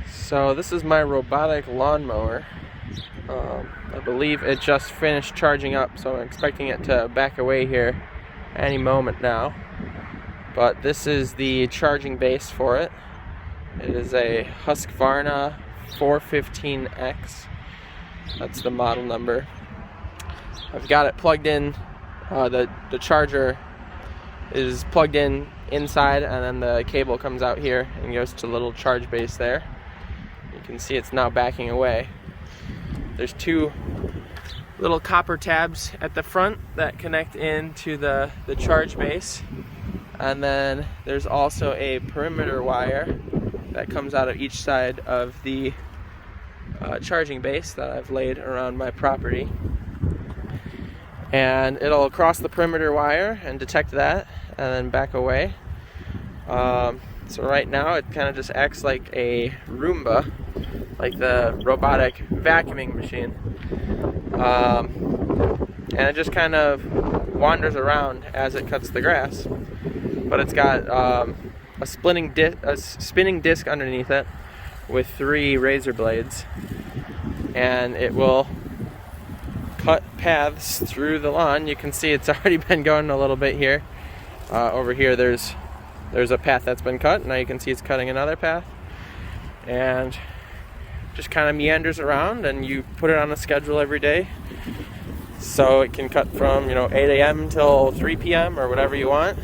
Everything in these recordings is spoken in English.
So this is my robotic lawnmower. I believe it just finished charging up, so I'm expecting it to back away here any moment now. But this is the charging base for it. It is a Husqvarna 415X. That's the model number. I've got it plugged in. The charger is plugged in inside, and then the cable comes out here and goes to the little charge base there. You can see it's now backing away. There's two little copper tabs at the front that connect into the charge base, and then there's also a perimeter wire that comes out of each side of the charging base that I've laid around my property. And it'll cross the perimeter wire and detect that and then back away. So right now it kind of just acts like a Roomba, like the robotic vacuuming machine. And it just kind of wanders around as it cuts the grass. But it's got a spinning disc underneath it with 3 razor blades, and it will cut paths through the lawn. You can see it's already been going a little bit here. Over here there's a path that's been cut. Now you can see it's cutting another path, and just kind of meanders around, and you put it on a schedule every day, so it can cut from 8 a.m. till 3 p.m. or whatever you want.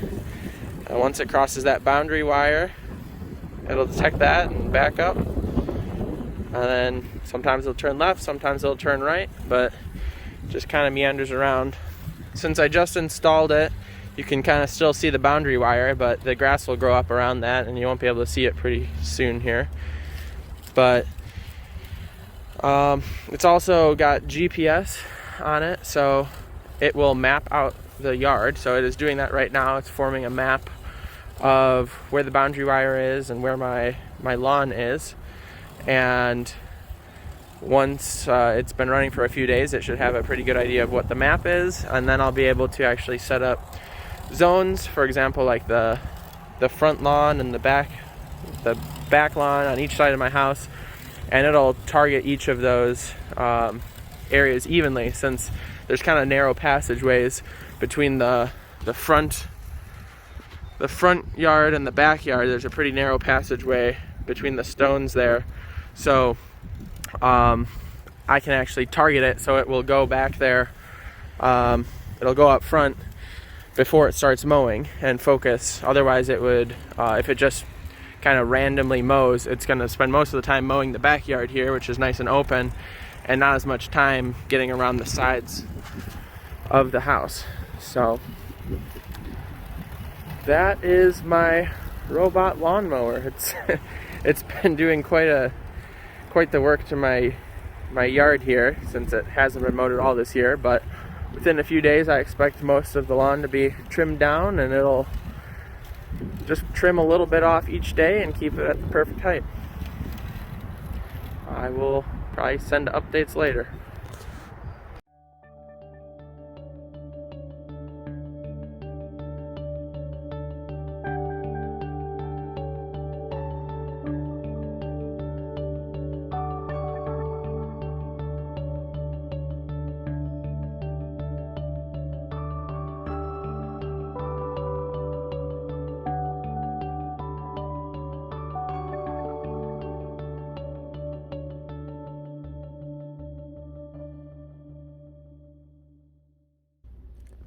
And once it crosses that boundary wire, it'll detect that and back up, and then sometimes it'll turn left, sometimes it'll turn right, but just kind of meanders around. Since I just installed it, you can kind of still see the boundary wire, but the grass will grow up around that and you won't be able to see it pretty soon here. But it's also got GPS on it, so it will map out the yard. So it is doing that right now. It's forming a map of where the boundary wire is and where my lawn is. And once it's been running for a few days, it should have a pretty good idea of what the map is, and then I'll be able to actually set up zones, for example, like the front lawn and the back lawn on each side of my house, and it'll target each of those areas evenly, since there's kind of narrow passageways between the front yard and the backyard. There's a pretty narrow passageway between the stones there, so I can actually target it, so it will go back there. It'll go up front before it starts mowing and focus. Otherwise it would, if it just kind of randomly mows, it's going to spend most of the time mowing the backyard here, which is nice and open, and not as much time getting around the sides of the house. So that is my robot lawnmower. It's been doing quite the work to my yard here, since it hasn't been mowed at all this year, but within a few days I expect most of the lawn to be trimmed down, and it'll just trim a little bit off each day and keep it at the perfect height. I will probably send updates later.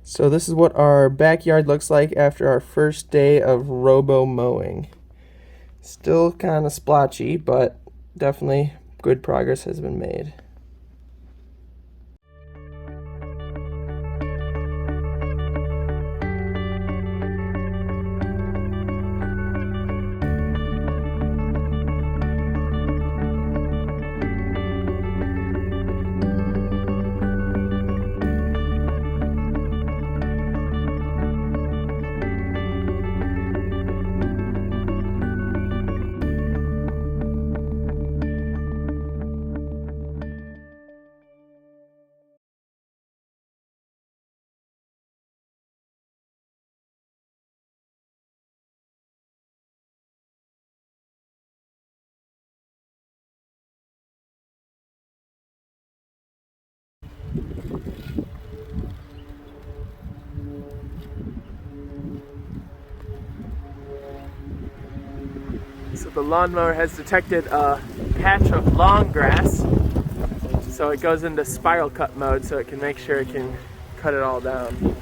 So this is what our backyard looks like after our first day of robo mowing. Still kind of splotchy, but definitely good progress has been made. the lawnmower has detected a patch of long grass, so it goes into spiral cut mode so it can make sure it can cut it all down.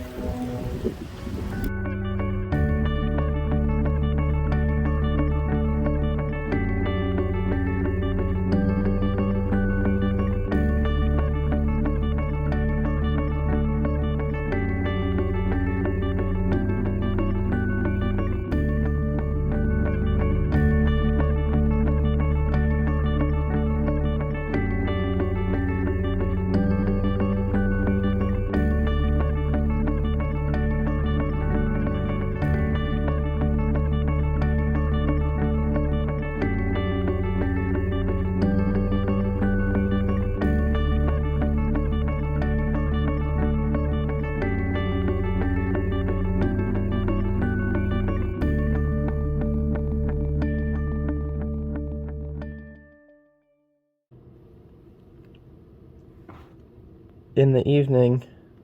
In the evening,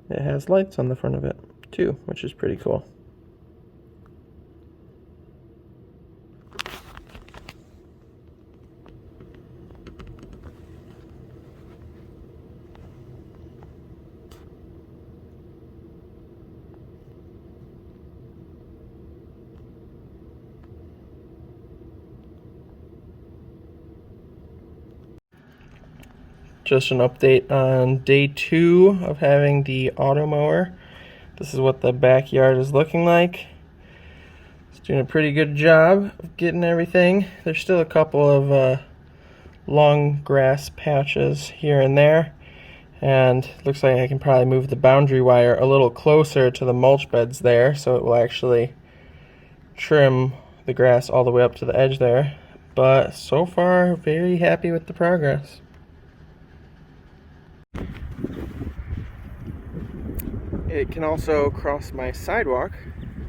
it has lights on the front of it too, which is pretty cool. Just an update on day 2 of having the AutoMower. This is what the backyard is looking like. It's doing a pretty good job of getting everything. There's still a couple of long grass patches here and there, and it looks like I can probably move the boundary wire a little closer to the mulch beds there, so it will actually trim the grass all the way up to the edge there. But so far, very happy with the progress. It can also cross my sidewalk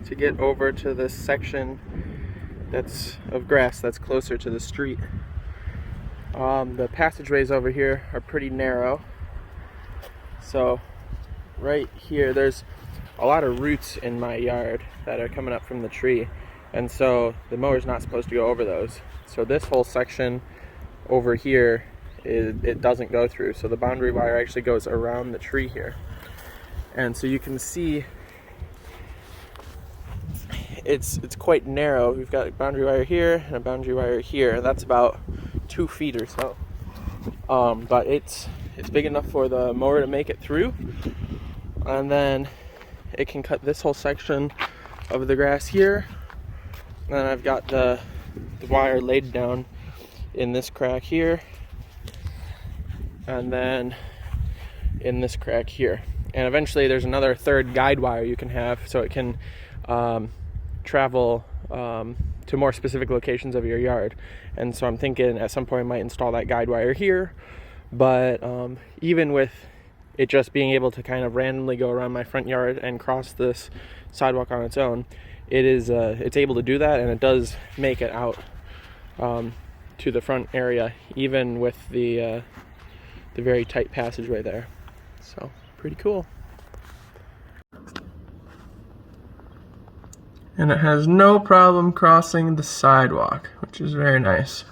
to get over to this section that's of grass that's closer to the street. The passageways over here are pretty narrow, so right here there's a lot of roots in my yard that are coming up from the tree, and so the mower's not supposed to go over those. So this whole section over here, it doesn't go through, so the boundary wire actually goes around the tree here. And so you can see it's quite narrow. We've got a boundary wire here and a boundary wire here. That's about 2 feet or so. But it's big enough for the mower to make it through. And then it can cut this whole section of the grass here. And then I've got the wire laid down in this crack here. And then in this crack here. And eventually there's another third guide wire you can have, so it can travel to more specific locations of your yard. And so I'm thinking at some point I might install that guide wire here, but even with it just being able to kind of randomly go around my front yard and cross this sidewalk on its own, it's able to do that, and it does make it out to the front area, even with the very tight passageway there. So pretty cool. And it has no problem crossing the sidewalk, which is very nice.